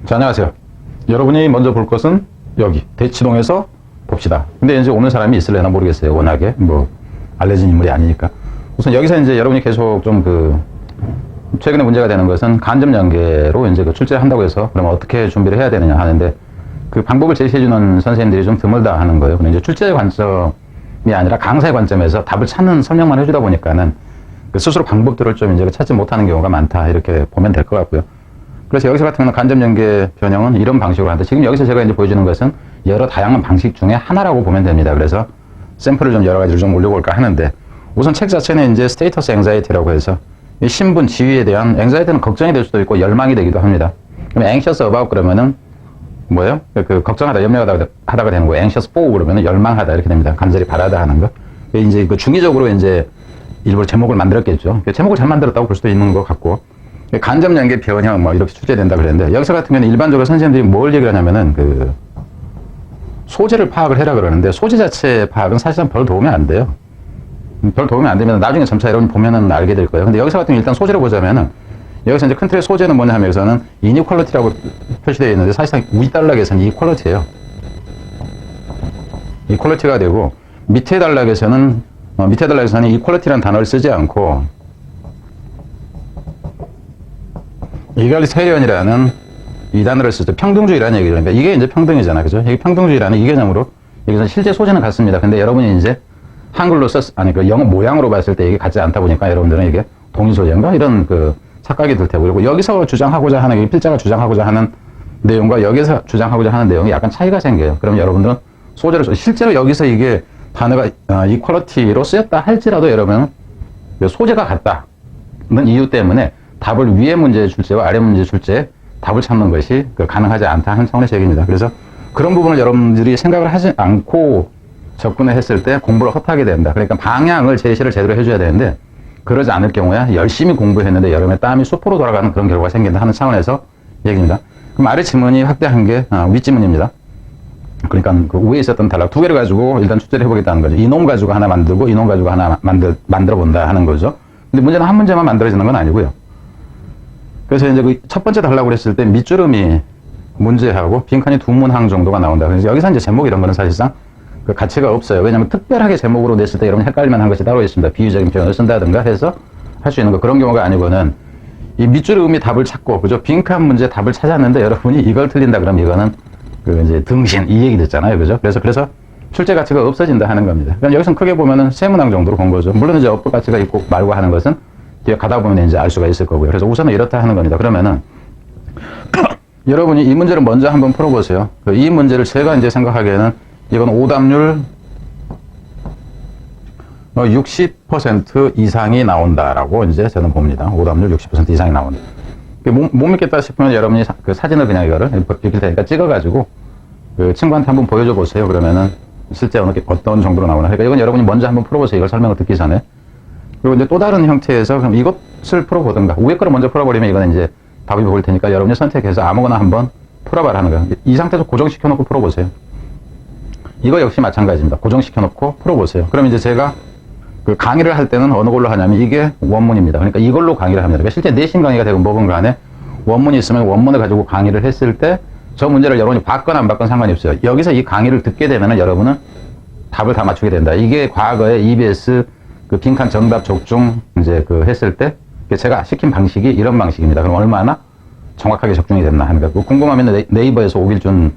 자, 안녕하세요. 여러분이 먼저 볼 것은 여기 대치동에서 봅시다. 근데 이제 오는 사람이 있을래나 모르겠어요. 워낙에 뭐 알려진 인물이 아니니까. 우선 여기서 이제 여러분이 계속 좀 최근에 문제가 되는 것은 간접 연계로 이제 출제를 한다고 해서 그러면 어떻게 준비를 해야 되느냐 하는데 그 방법을 제시해주는 선생님들이 좀 드물다 하는 거예요. 근데 이제 출제의 관점이 아니라 강사의 관점에서 답을 찾는 설명만 해주다 보니까는 스스로 방법들을 좀 이제 찾지 못하는 경우가 많다. 이렇게 보면 될 것 같고요. 그래서 여기서 같은 경우는 간접 연계 변형은 이런 방식으로 하는데 지금 여기서 제가 이제 보여주는 것은 여러 다양한 방식 중에 하나라고 보면 됩니다. 그래서 샘플을 좀 여러 가지를 좀 올려볼까 하는데 우선 책 자체는 이제 스테이터스 앵자이티라고 해서 이 신분, 지위에 대한 앵자이티는 걱정이 될 수도 있고 열망이 되기도 합니다. 그러면 anxious about 그러면은 뭐예요? 걱정하다, 염려하다가 되는 거예요. anxious for 그러면은 열망하다 이렇게 됩니다. 간절히 바라다 하는 거. 이제 중의적으로 이제 일부러 제목을 만들었겠죠. 제목을 잘 만들었다고 볼 수도 있는 것 같고. 간접 연계 변형 뭐 이렇게 출제된다 그랬는데 여기서 같은 경우는 일반적으로 선생님들이 뭘 얘기를 하냐면은 소재를 파악을 해라 그러는데 소재 자체 파악은 사실상 별 도움이 안 돼요. 별 도움이 안 되면 나중에 점차 여러분 보면은 알게 될 거예요. 근데 여기서 같은 경우 일단 소재를 보자면은 여기서 이제 큰 틀의 소재는 뭐냐 하면 여기서는 inequality라고 표시되어 있는데 사실상 윗단락에서는 equality예요. equality가 되고 밑에 단락에서는 equality라는 단어를 쓰지 않고 egalitarian이라는 이 단어를 쓰죠. 평등주의라는 얘기죠. 그러니까 이게 이제 평등이잖아. 그죠? 이게 평등주의라는 이 개념으로 여기서 실제 소재는 같습니다. 근데 여러분이 이제 한글로 영어 모양으로 봤을 때 이게 같지 않다 보니까 여러분들은 이게 동의 소재인가? 이런 착각이 들 테고. 그리고 여기서 주장하고자 하는, 이 필자가 주장하고자 하는 내용과 여기서 주장하고자 하는 내용이 약간 차이가 생겨요. 그럼 여러분들은 소재를, 실제로 여기서 이게 단어가 equality로 쓰였다 할지라도 여러분은 소재가 같다는 이유 때문에 답을 위에 문제 출제와 아래 문제 출제에 답을 찾는 것이 가능하지 않다 하는 차원의 얘기입니다. 그래서 그런 부분을 여러분들이 생각을 하지 않고 접근을 했을 때 공부를 허하게 된다. 그러니까 방향을 제시를 제대로 해줘야 되는데 그러지 않을 경우에 열심히 공부했는데 여름에 땀이 숲으로 돌아가는 그런 결과가 생긴다 하는 차원에서 얘기입니다. 그럼 아래 지문이 확대한 게 윗지문입니다. 그러니까 위에 있었던 단락 두 개를 가지고 일단 출제를 해보겠다는 거죠. 이놈 가지고 하나 만들고 이놈 가지고 하나 만들어 본다 하는 거죠. 근데 문제는 한 문제만 만들어지는 건 아니고요. 그래서 이제 첫 번째 단락을 했을 때 밑주름이 문제하고 빈칸이 두 문항 정도가 나온다. 그래서 여기서 이제 제목 이런 거는 사실상 가치가 없어요. 왜냐하면 특별하게 제목으로 냈을 때 여러분 헷갈릴만 한 것이 따로 있습니다. 비유적인 표현을 쓴다든가 해서 할 수 있는 거. 그런 경우가 아니고는 이 밑주름이 답을 찾고, 그죠? 빈칸 문제 답을 찾았는데 여러분이 이걸 틀린다 그러면 이거는 이제 등신 이 얘기 됐잖아요. 그죠? 그래서 출제 가치가 없어진다 하는 겁니다. 그럼 여기서 크게 보면은 세 문항 정도로 본 거죠. 물론 이제 업보 가치가 있고 말고 하는 것은 뒤에 가다 보면 이제 알 수가 있을 거고요. 그래서 우선은 이렇다 하는 겁니다. 그러면은 여러분이 이 문제를 먼저 한번 풀어보세요. 이 문제를 제가 이제 생각하기에는 이건 오답률 60% 이상이 나온다라고 이제 저는 봅니다. 오답률 60% 이상이 나온다. 못 믿겠다 싶으면 여러분이 사진을 그냥 이거를 비킬 테니까 찍어가지고 친구한테 한번 보여줘 보세요. 그러면은 실제 어떤 정도로 나오나. 그러니까 이건 여러분이 먼저 한번 풀어보세요. 이걸 설명을 듣기 전에. 그리고 이제 또 다른 형태에서 그럼 이것을 풀어보든가 위에 거를 먼저 풀어버리면 이건 이제 답이 보일 테니까 여러분이 선택해서 아무거나 한번 풀어봐라 하는 거예요. 이 상태에서 고정시켜놓고 풀어보세요. 이거 역시 마찬가지입니다. 고정시켜놓고 풀어보세요. 그럼 이제 제가 강의를 할 때는 어느 걸로 하냐면 이게 원문입니다. 그러니까 이걸로 강의를 합니다. 그러니까 실제 내신 강의가 되건 뭐건 간에 원문이 있으면 원문을 가지고 강의를 했을 때 저 문제를 여러분이 받거나 안 받거나 상관이 없어요. 여기서 이 강의를 듣게 되면은 여러분은 답을 다 맞추게 된다. 이게 과거에 EBS 빈칸 정답 적중 이제 했을 때 제가 시킨 방식이 이런 방식입니다. 그럼 얼마나 정확하게 적중이 됐나 하는 거. 궁금하면 네이버에서 오길준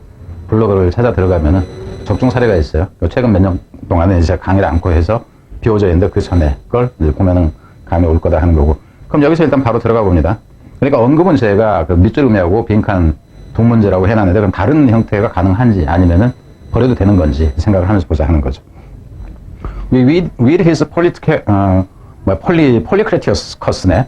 블로그를 찾아 들어가면은 적중 사례가 있어요. 최근 몇 년 동안에 제가 강의를 않고 해서 비워져 있는데 그 전에 걸 이제 보면은 감이 올 거다 하는 거고. 그럼 여기서 일단 바로 들어가 봅니다. 그러니까 언급은 제가 밑주름이하고 빈칸 두 문제라고 해놨는데 그럼 다른 형태가 가능한지 아니면은 버려도 되는 건지 생각을 하면서 보자 하는 거죠. With his 폴리크레티커스네.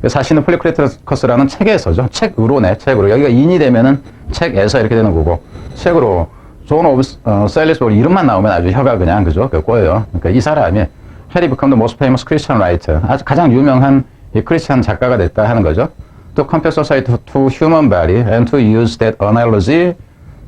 사실은 폴리크레티커스라는 책에서죠. 책으로. 여기가 인이 되면은 책에서 이렇게 되는 거고, 책으로, 존 오브 셀리스버리 이름만 나오면 아주 혀가 그냥, 그죠? 꼬여요. 그러니까 이 사람이 had become the most famous Christian writer. 아주 가장 유명한 이 크리스찬 작가가 됐다 하는 거죠. To compare society to human body and to use that analogy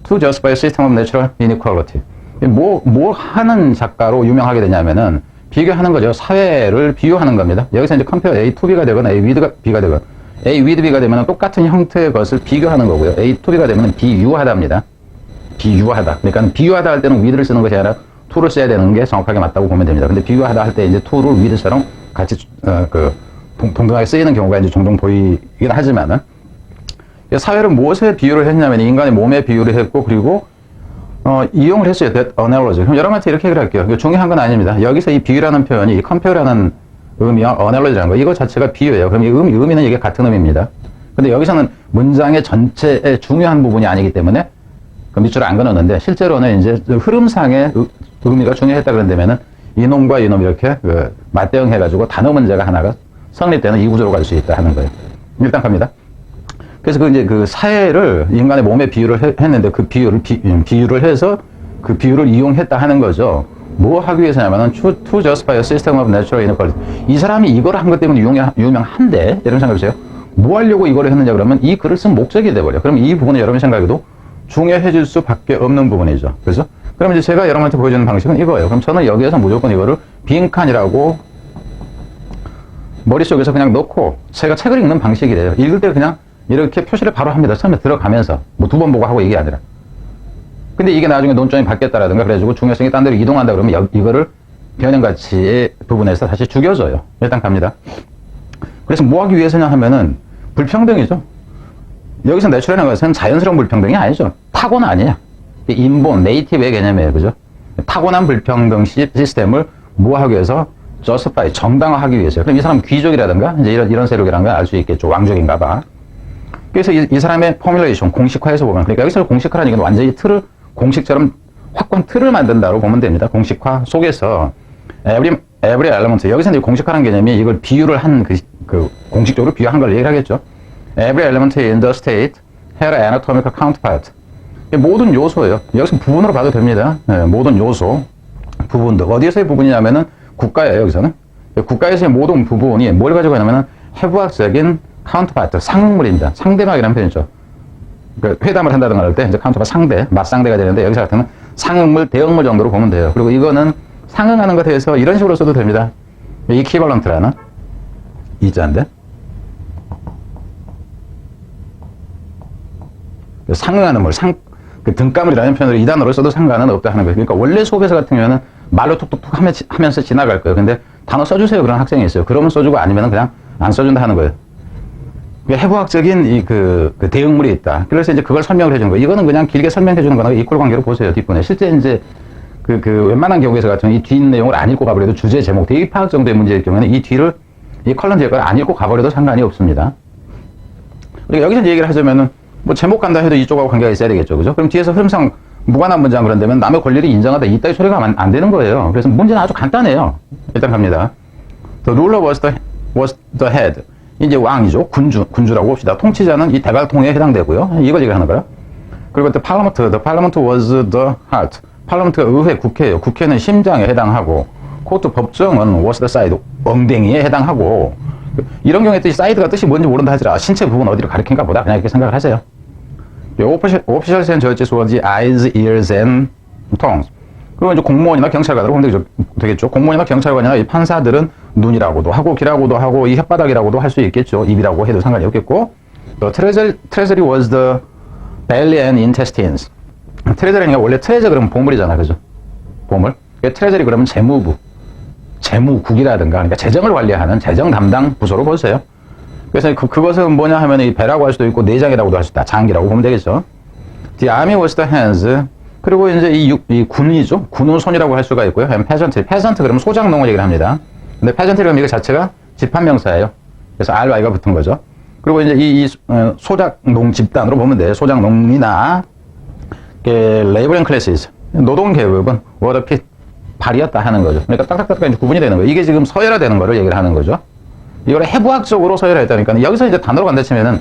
to justify a system of natural inequality. 뭐 하는 작가로 유명하게 되냐면은 비교하는 거죠. 사회를 비유하는 겁니다. 여기서 이제 compare A to B가 되거나 A with B가 되거나 A with B가 되면 똑같은 형태의 것을 비교하는 거고요. A to B가 되면 비유하다입니다. 비유하다. 그러니까 비유하다 할 때는 with를 쓰는 것이 아니라 to를 써야 되는 게 정확하게 맞다고 보면 됩니다. 근데 비유하다 할 때 이제 to를 with처럼 같이 동등하게 쓰이는 경우가 이제 종종 보이긴 하지만은 사회를 무엇에 비유를 했냐면 인간의 몸에 비유를 했고 그리고 이용을 했어요. that analogy. 그럼 여러분한테 이렇게 얘기를 할게요. 중요한 건 아닙니다. 여기서 이 비유라는 표현이 이 compare라는 의미와 analogy라는 거 이거 자체가 비유예요. 그럼 이 의미는 이게 같은 의미입니다. 근데 여기서는 문장의 전체의 중요한 부분이 아니기 때문에 그 밑줄을 안 그었는데 실제로는 이제 흐름상의 의미가 중요했다 그런다면은 이놈과 이놈 이렇게 맞대응해가지고 단어 문제가 하나가 성립되는 이 구조로 갈 수 있다 하는 거예요. 일단 갑니다. 그래서 이제 그 사회를 인간의 몸에 비유를 했는데 그 비유를 해서 그 비유를 이용했다 하는 거죠. 뭐 하기 위해서냐면은 to justify a system of natural inequality. 이 사람이 이걸 한 것 때문에 유명한데 여러분 생각해보세요. 뭐 하려고 이거를 했느냐 그러면 이 글을 쓴 목적이 돼버려. 그럼 이 부분은 여러분 생각에도 중요해질 수밖에 없는 부분이죠. 그래서 그럼 이제 제가 여러분한테 보여주는 방식은 이거예요. 그럼 저는 여기에서 무조건 이거를 빈칸이라고 머릿속에서 그냥 넣고 제가 책을 읽는 방식이래요. 읽을 때 그냥 이렇게 표시를 바로 합니다. 처음에 들어가면서 뭐 두 번 보고 하고 이게 아니라. 근데 이게 나중에 논점이 바뀌었다라든가 그래가지고 중요성이 딴 데로 이동한다 그러면 이거를 변형가치의 부분에서 다시 죽여줘요. 일단 갑니다. 그래서 뭐 하기 위해서냐 하면은 불평등이죠. 여기서 내추럴이라는 것은 자연스러운 불평등이 아니죠. 타고는 아니야. 인본, 네이티브의 개념이에요. 그죠? 타고난 불평등 시스템을 뭐 하기 위해서? justify, 정당화하기 위해서요. 그럼 이 사람 귀족이라든가 이제 이런 세력이라는 걸 알 수 있겠죠. 왕족인가 봐. 그래서 이 사람의 포뮬레이션, 공식화해서 보면 그러니까 여기서 공식화라는 건 완전히 공식처럼 확고한 틀을 만든다고 보면 됩니다. 공식화 속에서 every element, 여기서 이제 공식화라는 개념이 이걸 비유를 한 공식적으로 비유한 걸 얘기를 하겠죠. Every element in the state had an anatomical counterpart. 모든 요소예요. 여기서 부분으로 봐도 됩니다. 네, 모든 요소, 부분들. 어디에서의 부분이냐면은 국가예요, 여기서는. 국가에서의 모든 부분이 뭘 가지고 있냐면은 해부학적인 카운터파트, 상응물입니다. 상대막이라는 표현이죠. 회담을 한다든가 할 때 이제 카운터파트 상대, 맞상대가 되는데 여기서 같은 상응물, 대응물 정도로 보면 돼요. 그리고 이거는 상응하는 것에 대해서 이런 식으로 써도 됩니다. 이퀴벌런트라는 이자인데. 상응하는 물, 등가물이라는 표현으로 이 단어로 써도 상관은 없다 하는 거예요. 그러니까 원래 수업에서 같은 경우에는 말로 툭툭툭 하면서 지나갈 거예요. 근데 단어 써주세요. 그런 학생이 있어요. 그러면 써주고 아니면 그냥 안 써준다 하는 거예요. 해부학적인 대응물이 있다. 그래서 이제 그걸 설명을 해주는 거예요. 이거는 그냥 길게 설명해 주는 거나 이퀄 관계로 보세요. 뒷부분에. 실제 이제 웬만한 경우에서 같은 이 뒷 내용을 안 읽고 가버려도 주제 제목, 대입파악 정도의 문제일 경우에는 이 컬럼 제거를 안 읽고 가버려도 상관이 없습니다. 그러니까 여기서 이제 얘기를 하자면은 뭐 제목 간다 해도 이쪽하고 관계가 있어야 되겠죠. 그죠? 그럼 뒤에서 흐름상 무관한 문장 그런다면 남의 권리를 인정하다 이따위 소리가 안 되는 거예요. 그래서 문제는 아주 간단해요. 일단 갑니다. The ruler was the head. 이제 왕이죠. 군주라고 봅시다. 통치자는 이 대갈통에 해당되고요. 이걸 얘기하는 거예요. 그리고 the parliament was the heart. parliament가 의회, 국회예요. 국회는 심장에 해당하고, 코트 법정은 was the side, 엉덩이에 해당하고, 이런 경우에 뜻이 사이드가 뜻이 뭔지 모른다 하지라 신체 부분 어디를 가리킨가 보다 그냥 이렇게 생각을 하세요. Officials and judges were the eyes, ears and tongues. 그리고 이제 공무원이나 경찰관으로 보면 되겠죠. 공무원이나 경찰관이나 이 판사들은 눈이라고도 하고 귀라고도 하고 이 혓바닥이라고도 할 수 있겠죠. 입이라고 해도 상관이 없겠고. Treasury was the belly and intestines. 트레저리가 원래 트레저 그러면 보물이잖아, 그죠? 보물. 트레저리 그러면 재무부, 재무국이라든가 그러니까 재정을 관리하는 재정 담당 부서로 보세요. 그래서 그것은 뭐냐 하면 이 배라고 할 수도 있고 내장이라고도 할 수 있다. 장기라고 보면 되겠죠. The army was the hands. 그리고 이제 이 군이죠. 군은 손이라고 할 수가 있고요. peasant 그러면 소작농을 얘기를 합니다. 근데 peasant라는 이거 자체가 집합명사예요. 그래서 RY가 붙은 거죠. 그리고 이제 이 소작농 집단으로 보면 돼요. 소작농이나 laboring classes, 노동 계급은 were the pit, 발이었다 하는 거죠. 그러니까 딱딱딱딱 이제 구분이 되는 거예요. 이게 지금 서열화되는 거를 얘기를 하는 거죠. 이걸 해부학적으로 서열화했다니까 여기서 이제 단어로 간다 치면은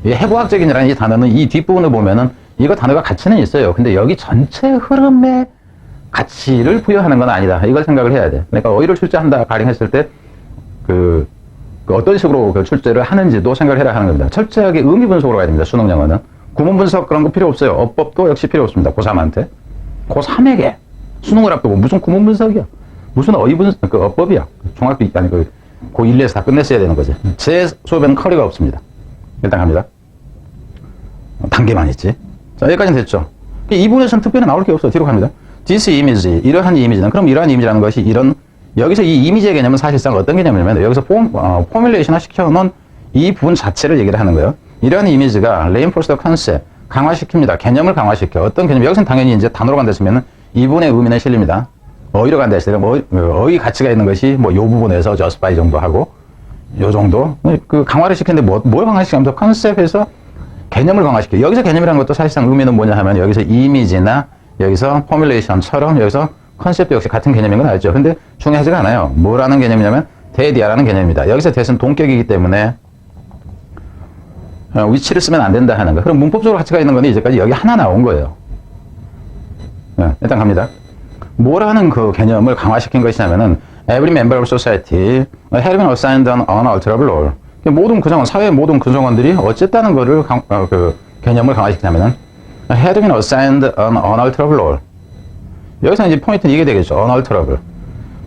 이 해부학적인이라는 이 단어는 이 뒷부분을 보면은 이거 단어가 가치는 있어요. 근데 여기 전체 흐름에 가치를 부여하는 건 아니다. 이걸 생각을 해야 돼. 그러니까 어휘를 출제한다 가령 했을 때 어떤 식으로 그 출제를 하는지도 생각을 해야 하는 겁니다. 철저하게 의미 분석으로 가야 됩니다. 수능 영어는. 구문 분석 그런 거 필요 없어요. 어법도 역시 필요 없습니다. 고3한테. 고3에게 수능을 앞두고 무슨 구문 분석이야. 무슨 어휘 분석, 어법이야. 중학교 아니 고1에서 다 끝냈어야 되는 거지. 제 수업에는 커리가 없습니다. 일단 갑니다. 단계만 있지. 자, 여기까지는 됐죠. 이 부분에서는 특별히 나올 게 없어. 뒤로 갑니다. This image, 이러한 이미지는, 그럼 이러한 이미지라는 것이 여기서 이 이미지의 개념은 사실상 어떤 개념이냐면, 여기서 포뮬레이션화 시켜놓은 이 부분 자체를 얘기를 하는 거예요. 이러한 이미지가 reinforce the concept, 강화시킵니다. 개념을 강화시켜. 어떤 개념, 여기서는 당연히 이제 단어로 간다 했으면 이 부분의 의미는 실립니다. 어휘로 간다 했을 때는 어휘 가치가 있는 것이 요 부분에서 justify 정도 하고, 요 정도. 그 강화를 시키는데 뭘 강화시키면서 컨셉에서 개념을 강화시켜. 여기서 개념이라는 것도 사실상 의미는 뭐냐 하면 여기서 이미지나 여기서 포뮬레이션처럼 여기서 컨셉도 역시 같은 개념인 건 알죠. 근데 중요하지가 않아요. 뭐라는 개념이냐면 대디아라는 개념입니다. 여기서 대은 동격이기 때문에 위치를 쓰면 안 된다 하는 거. 그럼 문법적으로 가치가 있는 건데 이제까지 여기 하나 나온 거예요. 일단 갑니다. 뭐라는 그 개념을 강화시킨 것이냐면은 every member of society had been assigned an unalterable role. 모든 구성원, 사회의 모든 구성원들이 어쨌다는 거를 그 개념을 강화시키냐면은 had been assigned an unalterable role. 여기서 이제 포인트는 이게 되겠죠. unalterable.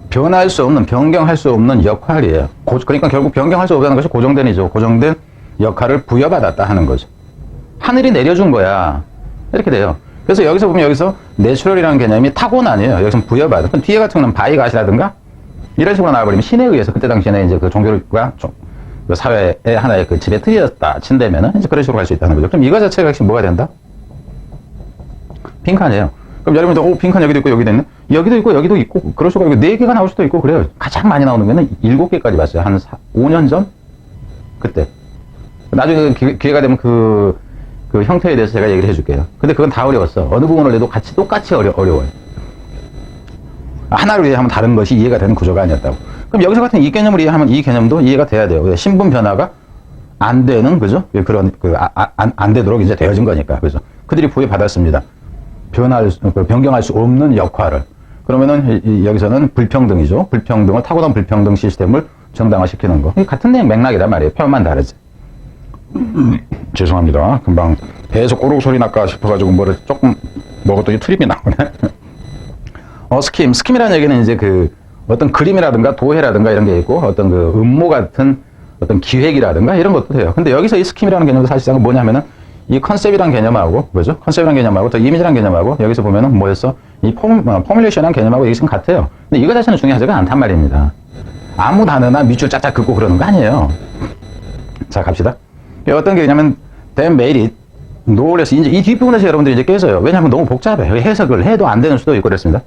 변할 수 없는, 변경할 수 없는 역할이에요. 그러니까 결국 변경할 수 없다는 것이 고정된이죠. 고정된 역할을 부여받았다 하는 거죠. 하늘이 내려준 거야. 이렇게 돼요. 그래서 여기서 보면 여기서 내추럴이라는 개념이 타고난이에요. 여기서 부여받은. 그럼 뒤에 같은 경우는 바이갓이라든가 이런 식으로 나와버리면 신에 의해서 그때 당시에는 이제 그 종교가 그 사회의 하나의 그 지배 틀이었다 친다면은 이제 그런 식으로 갈 수 있다는 거죠. 그럼 이거 자체가 역시 뭐가 된다? 빈칸이에요. 그럼 여러분들 빈칸 여기도 있고 여기도 있네. 여기도 있고 여기도 있고 그럴 수가 있고 4개가 나올 수도 있고 그래요. 가장 많이 나오는 거는 7개까지 봤어요. 한 5년 전 그때. 나중에 기회가 되면 그 형태에 대해서 제가 얘기를 해줄게요. 근데 그건 다 어려웠어. 어느 부분을 내도 똑같이 어려워요. 하나를 위해 하면 다른 것이 이해가 되는 구조가 아니었다고. 그럼 여기서 같은 이 개념을 이해하면 이 개념도 이해가 돼야 돼요. 신분 변화가 안 되는, 그죠? 그런, 안 되도록 이제 되어진 거니까. 그죠? 그들이 부여받았습니다. 변경할 수 없는 역할을. 그러면은 여기서는 불평등이죠. 불평등을, 타고난 불평등 시스템을 정당화시키는 거. 같은 맥락이란 말이에요. 표현만 다르지. 죄송합니다. 금방 배에서 꼬르륵 소리 날까 싶어가지고 뭐를 조금 먹었더니 트립이 나오네. 스킴이라는 얘기는 이제 어떤 그림이라든가 도해라든가 이런 게 있고 어떤 그 음모 같은 어떤 기획이라든가 이런 것도 돼요. 근데 여기서 이 스킴이라는 개념도 사실상 뭐냐면은 이 컨셉이란 개념하고, 그죠? 컨셉이란 개념하고 또 이미지란 개념하고 여기서 보면은 뭐였어? 이 포뮬레이션이란 개념하고 이게 지금 같아요. 근데 이거 자체는 중요하지가 않단 말입니다. 아무 단어나 밑줄 짝짝 긋고 그러는 거 아니에요. 자, 갑시다. 어떤 게 있냐면, they made it, no less, 이제 이 뒷부분에서 여러분들이 이제 깨져요. 왜냐하면 너무 복잡해. 해석을 해도 안 되는 수도 있고 그랬습니다.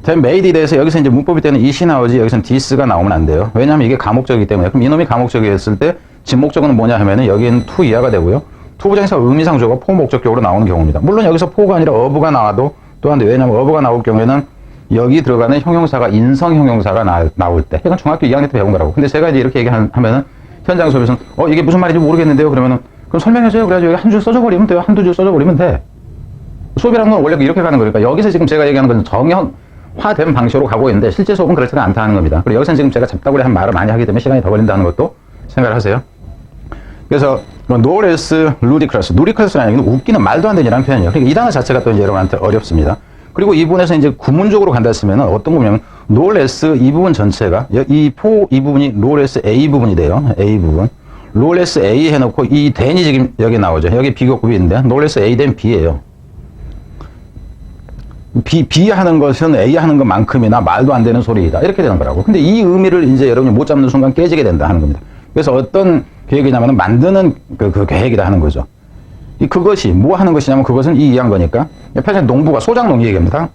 they made it에 대해서 여기서 이제 문법일 때는 it이 나오지, 여기서는 this가 나오면 안 돼요. 왜냐하면 이게 가목적이기 때문에. 그럼 이놈이 가목적이었을 때, 진목적은 뭐냐 하면은 여기는 to 이하가 되고요. to 부정에서 의미상조가 포 목적격으로 나오는 경우입니다. 물론 여기서 포가 아니라 of가 나와도 또한, 왜냐하면 of가 나올 경우에는 여기 들어가는 형용사가 인성 형용사가 나올 때. 이건 중학교 2학년 때 배운 거라고. 근데 제가 이제 이렇게 얘기하면은 현장 수업에서는 이게 무슨 말인지 모르겠는데요. 그러면은 그럼 설명해줘요. 그래가지고 한 줄 써줘버리면 돼요. 한두 줄 써줘버리면 돼. 수업이라는 건 원래 이렇게 가는 거니까 여기서 지금 제가 얘기하는 건 정형화된 방식으로 가고 있는데 실제 수업은 그렇지가 않다는 겁니다. 그리고 여기서는 지금 제가 잡다구리 한 말을 많이 하기 때문에 시간이 더 걸린다는 것도 생각을 하세요. 그래서 no less ludicrous, ludicrous라는 얘기는 웃기는 말도 안 되는 표현이에요. 그러니까 이 단어 자체가 또 이제 여러분한테 어렵습니다. 그리고 이 부분에서 이제 구문적으로 간다 했으면 어떤 부분이냐면 no less 이 부분 전체가 이 부분이 no less A 부분이 돼요. A 부분. no less A 해놓고 이 than이 지금 여기 나오죠. 여기 비교급이 있는데 no less A than B예요. B 하는 것은 A 하는 것만큼이나 말도 안 되는 소리이다. 이렇게 되는 거라고. 근데 이 의미를 이제 여러분이 못 잡는 순간 깨지게 된다 하는 겁니다. 그래서 어떤 계획이냐면 만드는 그 계획이다 하는 거죠. 그것이 뭐 하는 것이냐면 그것은 이해한 거니까. 편찬 농부가 소작농이 얘기합니다.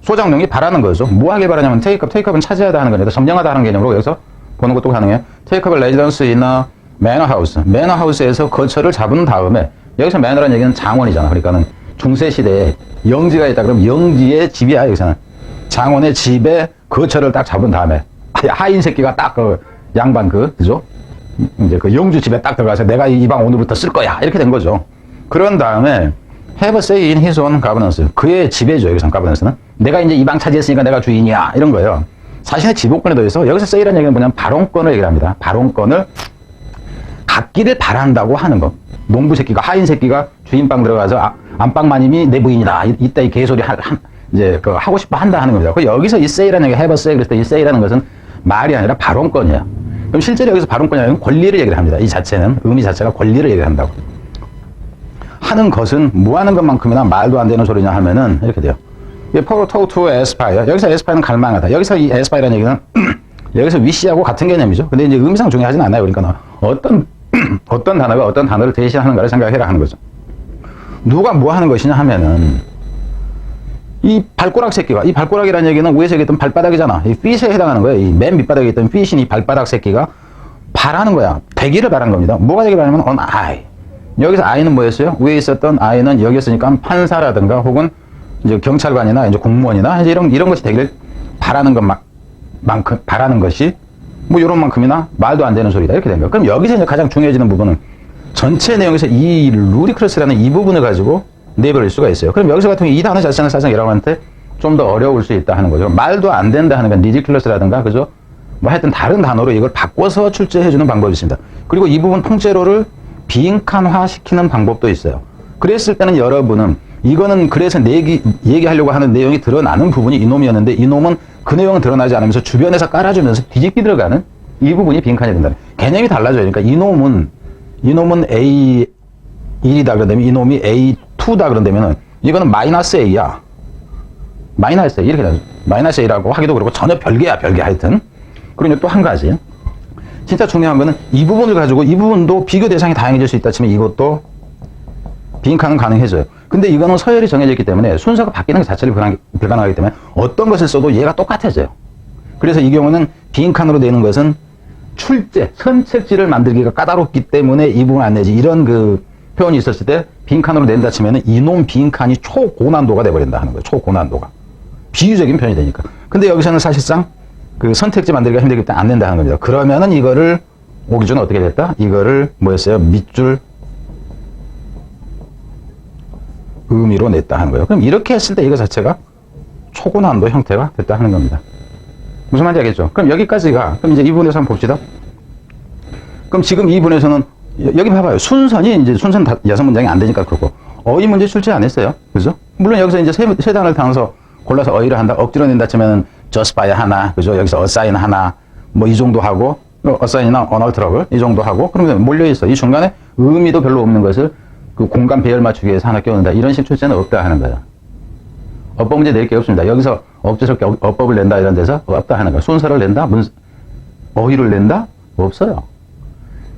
소작농이 바라는 거죠. 뭐 하길 바라냐면 테이크업은 차지하다 하는 거니까 점령하다 하는 개념으로 여기서 보는 것도 가능해요. 테이크업 레지던스 인어 매너하우스. 매너하우스에서 거처를 잡은 다음에 여기서 매너라는 얘기는 장원이잖아. 그러니까는 중세시대에 영지가 있다 그러면 영지의 집이야. 여기서는 장원의 집에 거처를 딱 잡은 다음에 하인 새끼가 딱 양반 그죠? 이제 그 영주 집에 딱 들어가서 내가 이 방 오늘부터 쓸 거야. 이렇게 된 거죠. 그런 다음에 have a say in his own governance. 그의 지배죠. 여기서 governance는. 내가 이제 이 방 차지했으니까 내가 주인이야. 이런 거예요. 자신의 지배권에 더해서 여기서 say라는 얘기는 뭐냐면 발언권을 얘기를 합니다. 발언권을 갖기를 바란다고 하는 거. 농부 새끼가 하인 새끼가 주인 방 들어가서 안방마님이 내 부인이다. 이따 이 개소리 이제 하고 싶어 한다 하는 겁니다. 여기서 이 say라는 얘기 have a say 그랬을 때 이 say라는 것은 말이 아니라 발언권이에요. 그럼 실제로 여기서 발언권이라는 권리를 얘기를 합니다. 이 자체는, 의미 자체가 권리를 얘기를 한다고. 하는 것은 뭐 하는 것만큼이나 말도 안 되는 소리냐 하면은 이렇게 돼요. Power to aspire. 여기서 aspire는 갈망하다. 여기서 이 aspire라는 얘기는 여기서 wish하고 같은 개념이죠. 근데 이제 의미상 중요하진 않아요. 그러니까 어떤 단어가 어떤 단어를 대신하는가를 생각해라 하는 거죠. 누가 뭐 하는 것이냐 하면은 이 발꼬락 새끼가, 이 발꼬락이라는 얘기는 위에서 얘기했던 발바닥이잖아. 이 feet에 해당하는 거예요. 이 맨 밑바닥에 있던 feet인 이 발바닥 새끼가 바라는 거야. 되기를 바라는 겁니다. 뭐가 되기를 바라면 on I. 여기서 I는 뭐였어요? 위에 있었던 I는 여기였으니까 판사라든가 혹은 이제 경찰관이나 이제 공무원이나 이제 이런 것이 되기를 바라는 것만큼, 바라는 것이 뭐 이런 만큼이나 말도 안 되는 소리다. 이렇게 된 거예요. 그럼 여기서 이제 가장 중요해지는 부분은 전체 내용에서 이 루디크러스라는 이 부분을 가지고 내버릴 수가 있어요. 그럼 여기서 같은 이 단어 자체는 사실상 여러분한테 좀 더 어려울 수 있다 하는 거죠. 말도 안 된다 하는 건 ridiculous라든가 그죠? 뭐 하여튼 다른 단어로 이걸 바꿔서 출제해주는 방법이 있습니다. 그리고 이 부분 통째로를 빈칸화 시키는 방법도 있어요. 그랬을 때는 여러분은 이거는 그래서 얘기하려고 하는 내용이 드러나는 부분이 이놈이었는데 이놈은 그 내용은 드러나지 않으면서 주변에서 깔아주면서 뒤집기 들어가는 이 부분이 빈칸이 된다. 개념이 달라져요. 그러니까 이놈은 A1이다 그런다면 이놈이 A2다 그런다면은 이거는 마이너스 A야. 마이너스 A 이렇게 되죠. 마이너스 A라고 하기도 그렇고 전혀 별개 하여튼. 그리고 또 한 가지. 진짜 중요한 거는 이 부분을 가지고 이 부분도 비교 대상이 다양해질 수 있다 치면 이것도 빈칸은 가능해져요. 근데 이거는 서열이 정해져 있기 때문에 순서가 바뀌는 것 자체를 불가능하기 때문에 어떤 것을 써도 얘가 똑같아져요. 그래서 이 경우는 빈칸으로 되는 것은 출제, 선책지를 만들기가 까다롭기 때문에 이 부분 안 내지 이런 그 표현이 있었을 때 빈칸으로 낸다 치면은 이놈 빈칸이 초고난도가 돼버린다 하는 거예요. 초고난도가. 비유적인 표현이 되니까. 근데 여기서는 사실상 그 선택지 만들기가 힘들기 때문에 안 낸다 하는 겁니다. 그러면은 이거를 오기 전에 어떻게 됐다? 이거를 뭐였어요? 밑줄 의미로 냈다 하는 거예요. 그럼 이렇게 했을 때 이거 자체가 초고난도 형태가 됐다 하는 겁니다. 무슨 말인지 알겠죠? 그럼 여기까지가, 그럼 이제 이 부분에서 한번 봅시다. 그럼 지금 이 부분에서는, 여기 봐봐요. 순서는 6문장이 안 되니까 그렇고, 어휘 문제 출제 안 했어요. 그죠? 물론 여기서 이제 세 단어를 당해서 골라서 어휘를 한다, 억지로 낸다 치면 justify 하나, 그죠? 여기서 assign 하나, 뭐 이 정도 하고, assign이나 unalterable 이 정도 하고, 그러면 몰려있어. 이 중간에 의미도 별로 없는 것을 그 공간 배열 맞추기 위해서 하나 끼워낸다. 이런 식 출제는 없다 하는 거예요. 어법 문제 낼 게 없습니다. 여기서 억지스럽게 어법을 낸다 이런 데서 없다 하는 거예요. 순서를 낸다? 어휘를 낸다? 없어요.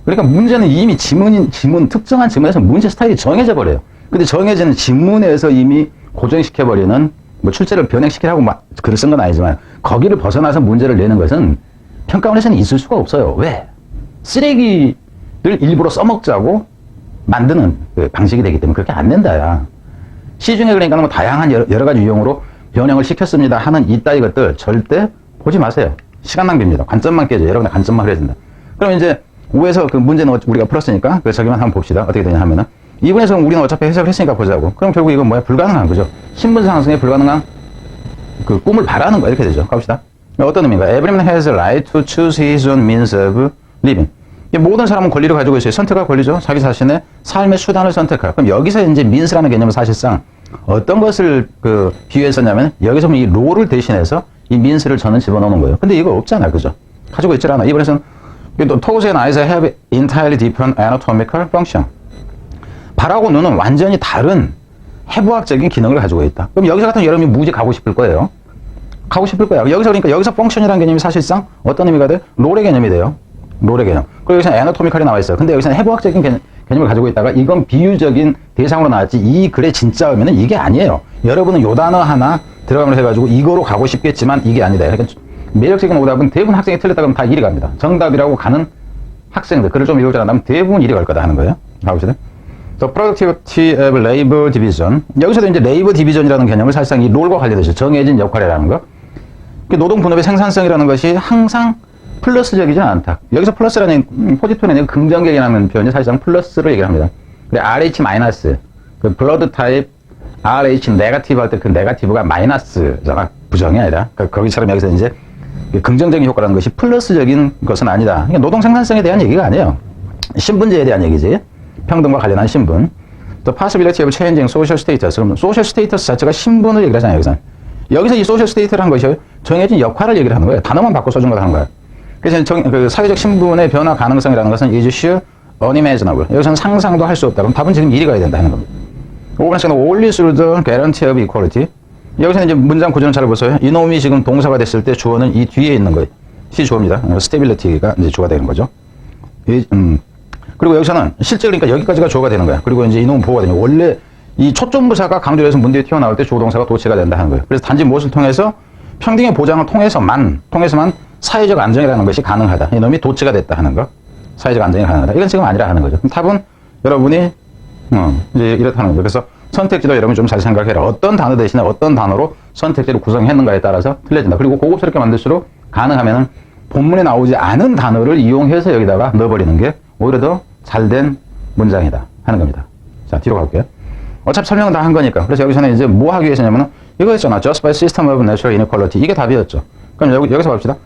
그러니까 문제는 이미 특정한 지문에서 문제 스타일이 정해져 버려요. 근데 정해지는 지문에서 이미 고정시켜버리는 뭐 출제를 변형시키라고 글을 쓴 건 아니지만 거기를 벗어나서 문제를 내는 것은 평가원에서는 있을 수가 없어요. 왜? 쓰레기를 일부러 써먹자고 만드는 그 방식이 되기 때문에 그렇게 안 된다야. 시중에 그러니까 뭐 다양한 여러 가지 유형으로 변형을 시켰습니다 하는 이따위 것들 절대 보지 마세요. 시간 낭비입니다. 관점만 깨져. 여러분의 관점만 흐려진다. 그럼 이제 5에서 그 문제는 우리가 풀었으니까 그 저기만 한번 봅시다. 어떻게 되냐 하면은 2분에서 우리는 어차피 해석을 했으니까 보자고. 그럼 결국 이건 뭐야? 불가능한 거죠. 신분 상승에 불가능한 그 꿈을 바라는 거 이렇게 되죠. 가봅시다. 어떤 의미인가? Everyone has a right to choose his own means of living. 모든 사람은 권리를 가지고 있어요. 선택할 권리죠. 자기 자신의 삶의 수단을 선택할. 그럼 여기서 이제 means라는 개념은 사실상 어떤 것을 그 비유했었냐면 여기서 이 롤을 대신해서 이 means를 저는 집어넣는 거예요. 근데 이거 없잖아. 그죠? 가지고 있질 않아. 이번에서는 toes and eyes have entirely different anatomical function. 발하고 눈은 완전히 다른 해부학적인 기능을 가지고 있다. 그럼 여기서 같은 여러분이 무지 가고 싶을 거예요. 가고 싶을 거야. 여기서 그러니까 여기서 펑션이라는 개념이 사실상 어떤 의미가 돼? 롤의 개념이 돼요. 롤의 개념. 그리고 여기서는 애너토미컬이 나와 있어요. 근데 여기서는 해부학적인 개념을 가지고 있다가 이건 비유적인 대상으로 나왔지 이 글의 진짜 의미는 이게 아니에요. 여러분은 요 단어 하나 들어가면서 해가지고 이거로 가고 싶겠지만 이게 아니다. 그러니까 매력적인 오답은 대부분 학생이 틀렸다 그러면 다 이리 갑니다. 정답이라고 가는 학생들, 글을 좀 읽을 줄 안다면 대부분 이리 갈 거다 하는 거예요. 가보시죠. The productivity of labor division. 여기서도 이제 labor division이라는 개념을 사실상 이 롤과 관련돼서 정해진 역할이라는 거. 노동 분업의 생산성이라는 것이 항상 플러스적이지 않다. 여기서 플러스라는 포지티브는 긍정적이라는 표현이 사실상 플러스를 얘기합니다. 근데 RH 마이너스, 그 블러드 타입 RH 네거티브 할 때 그 네거티브가 마이너스잖아. 부정이 아니라. 거기처럼 여기서 이제 긍정적인 효과라는 것이 플러스적인 것은 아니다. 그러니까 노동 생산성에 대한 얘기가 아니에요. 신분제에 대한 얘기지. 평등과 관련한 신분. 또 possibility of changing social status. 그럼 social status 자체가 신분을 얘기를 하잖아요. 여기서 이 social status를 한 것이 정해진 역할을 얘기를 하는 거예요. 단어만 바꿔 써준 걸 하는 거예요. 그래서 그 사회적 신분의 변화 가능성이라는 것은 is sure unimaginable. 여기서는 상상도 할 수 없다. 그럼 답은 지금 1이 가야 된다는 겁니다. 5번에서는 only through the guarantee of equality. 여기서는 이제 문장 구조는 잘 보세요. 이놈이 지금 동사가 됐을 때 주어는 이 뒤에 있는 거예요. 시 주어입니다. stability가 이제 주어가 되는 거죠. 그리고 여기서는 실제 그러니까 여기까지가 주어가 되는 거야. 그리고 이제 이놈은 보호가 되는 거야. 원래 이 초점부사가 강조해서 문제에 튀어나올 때 주어동사가 도치가 된다 하는 거예요. 그래서 단지 무엇을 통해서 평등의 보장을 통해서만 사회적 안정이라는 것이 가능하다. 이놈이 도치가 됐다 하는 거. 사회적 안정이 가능하다. 이건 지금 아니라 하는 거죠. 그럼 답은 여러분이 이제 이렇다는 거죠. 그래서 선택지도 여러분이 좀 잘 생각해라. 어떤 단어 대신에 어떤 단어로 선택지를 구성했는가에 따라서 틀려진다. 그리고 고급스럽게 만들수록 가능하면은 본문에 나오지 않은 단어를 이용해서 여기다가 넣어버리는 게 오히려 더 잘된 문장이다 하는 겁니다. 자, 뒤로 갈게요. 어차피 설명은 다 한 거니까. 그래서 여기서는 이제 뭐 하기 위해서냐면은 이거였잖아. Just by system of natural inequality. 이게 답이었죠. 그럼 여기서 봅시다.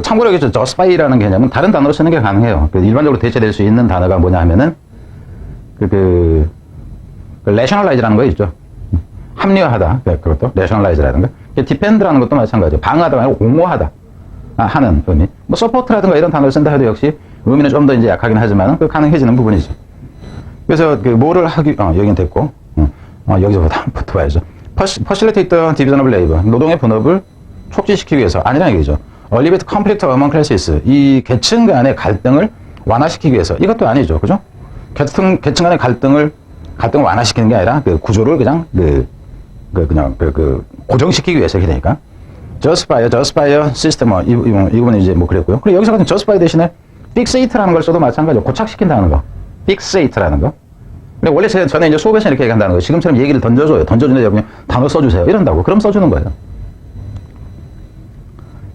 참고로 여기서 just by라는 개념은 다른 단어로 쓰는 게 가능해요. 일반적으로 대체될 수 있는 단어가 뭐냐 하면은 rationalize라는 거 있죠. 합리화하다. 그것도 rationalize라든가. defend라는 것도 마찬가지죠. 방어하다 아니고 옹호하다 하는 의미. 뭐 support라든가 이런 단어를 쓴다 해도 역시 의미는 좀 더 이제 약하긴 하지만 가능해지는 부분이죠. 그래서 뭐를 하기 여긴 됐고 여기서부터 봐야죠. facilitate the division of labor. 노동의 분업을 촉진시키기 위해서 아니라는 얘기죠. alleviate conflict among classes. 이 계층 간의 갈등을 완화시키기 위해서. 이것도 아니죠. 그죠? 계층 간의 갈등을 완화시키는 게 아니라 그 구조를 그냥 고정시키기 위해서 이렇게 되니까. just by a system. 이 부분은 이제 뭐 그랬고요. 그리고 여기서 같은 just by 대신에 fixate라는 걸 써도 마찬가지로 고착시킨다는 거. fixate라는 거. 근데 원래 전에 이제 수업에서 이렇게 얘기한다는 거예요. 지금처럼 얘기를 던져줘요. 던져주는데 여러분이 단어 써주세요. 이런다고. 그럼 써주는 거예요.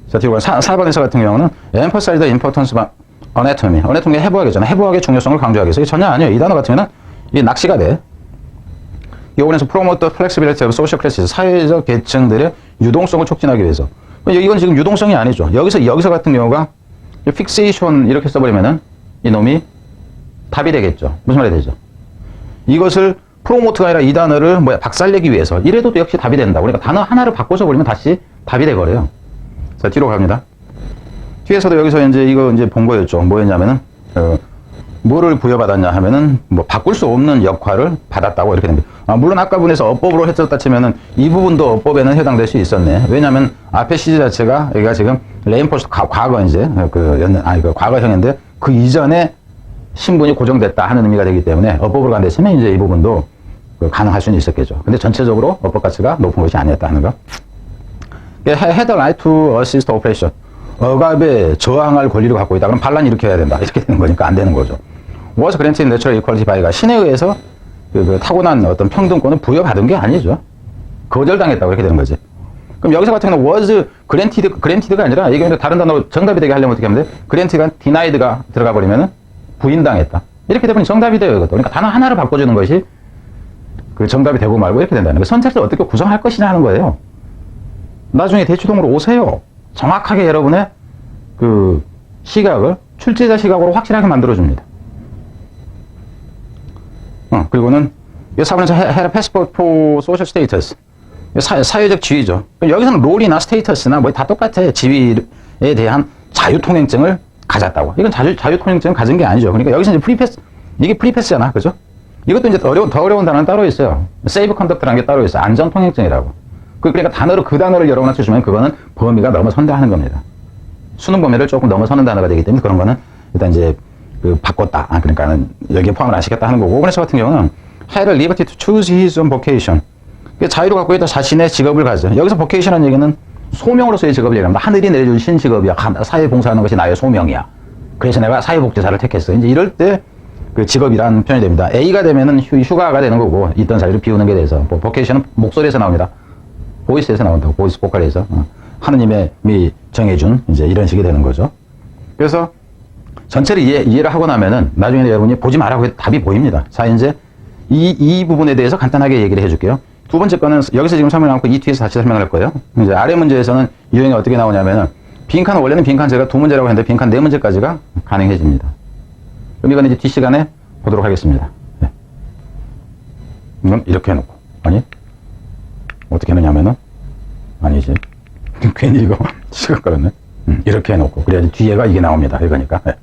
자, 뒤로 4번에서 같은 경우는 emphasize the importance of anatomy. anatomy 해부학이잖아요. 해부학의 중요성을 강조하기 위해서. 전혀 아니에요. 이 단어 같은 경우는 이게 낚시가 돼. 이 부분에서 promote the flexibility of social classes. 사회적 계층들의 유동성을 촉진하기 위해서. 이건 지금 유동성이 아니죠. 여기서 같은 경우가 fixation 이렇게 써버리면은 이놈이 답이 되겠죠. 무슨 말이 되죠? 이것을 프로모트가 아니라 이 단어를 박살내기 위해서 이래도 역시 답이 된다. 그러니까 단어 하나를 바꿔서 버리면 다시 답이 돼버려요. 자, 뒤로 갑니다. 뒤에서도 여기서 이거 본 거였죠. 뭐였냐면은, 뭐를 부여받았냐 하면은, 바꿀 수 없는 역할을 받았다고 이렇게 됩니다. 물론 아까 분에서 어법으로 했었다 치면은 이 부분도 어법에는 해당될 수 있었네. 왜냐면 앞에 시제 자체가 여기가 지금 레인포스트 과거 과거형인데 그 이전에 신분이 고정됐다 하는 의미가 되기 때문에 어법으로 간다 했으면 이제 이 부분도 가능할 수는 있었겠죠. 근데 전체적으로 어법 가치가 높은 것이 아니었다 하는 거. had the right to assist operation. 억압에 저항할 권리를 갖고 있다. 그럼 반란이 이렇게 해야 된다. 이렇게 되는 거니까 안 되는 거죠. was granted natural equality by가 신에 의해서 타고난 어떤 평등권을 부여받은 게 아니죠. 거절당했다고 이렇게 되는 거지. 그럼 여기서 같은 경우는 was granted가 아니라 이게 다른 단어로 정답이 되게 하려면 어떻게 하면 돼? granted가 denied가 들어가 버리면은 부인당했다. 이렇게 되면 정답이 돼요, 이것도. 그러니까 단어 하나를 바꿔주는 것이 그 정답이 되고 말고 이렇게 된다는 거예요. 선택지를 어떻게 구성할 것이냐 하는 거예요. 나중에 대치동으로 오세요. 정확하게 여러분의 그 시각을 출제자 시각으로 확실하게 만들어줍니다. 그리고는 4번에서 had a passport for social status. 사회적 지위죠. 여기서는 롤이나 스테이터스나 뭐 다 똑같아. 지위에 대한 자유통행증을 가졌다고. 이건 자유통행증을 가진 게 아니죠. 그러니까 여기서 이제 이게 프리패스잖아. 그죠? 이것도 이제 더 어려운 단어는 따로 있어요. 세이브 컨덕트라는 게 따로 있어요. 안전통행증이라고. 그러니까 그 단어를 여러 번 쓰시면 그거는 범위가 넘어선다 하는 겁니다. 수능 범위를 조금 넘어서는 단어가 되기 때문에 그런 거는 일단 이제 바꿨다. 그러니까는 여기에 포함을 안 시켰다 하는 거고. 5번에서 같은 경우는 had a liberty to choose his own vocation. 자유로 갖고 있다 자신의 직업을 가져. 여기서 vocation이라는 얘기는 소명으로서의 직업을 얘기합니다. 하늘이 내려주신 직업이야. 사회 봉사하는 것이 나의 소명이야. 그래서 내가 사회복지사를 택했어. 이제 이럴 때 그 직업이라는 표현이 됩니다. A가 되면은 휴가가 되는 거고 있던 자리를 비우는 게 돼서 vocation은 목소리에서 나옵니다. 보이스에서 나온다고. 보이스 보컬에서. 하느님이 정해준 이제 이런 식이 되는 거죠. 그래서 전체를 이해를 하고 나면은 나중에 여러분이 보지 말라고 해도 답이 보입니다. 자, 이제 이 부분에 대해서 간단하게 얘기를 해줄게요. 두 번째 거는 여기서 지금 설명을 하고 이 뒤에서 다시 설명을 할 거예요. 이제 아래 문제에서는 유형이 어떻게 나오냐면은 빈칸은 원래는 빈칸 제가 2문제라고 했는데 빈칸 4문제까지가 가능해집니다. 그럼 이건 이제 뒷시간에 보도록 하겠습니다. 네. 이렇게 해놓고. 아니? 어떻게 해놓냐면은 아니지. 괜히 이거 시간 끌었네. 이렇게 해놓고 그래야지 뒤에가 이게 나옵니다. 이거니까. 예.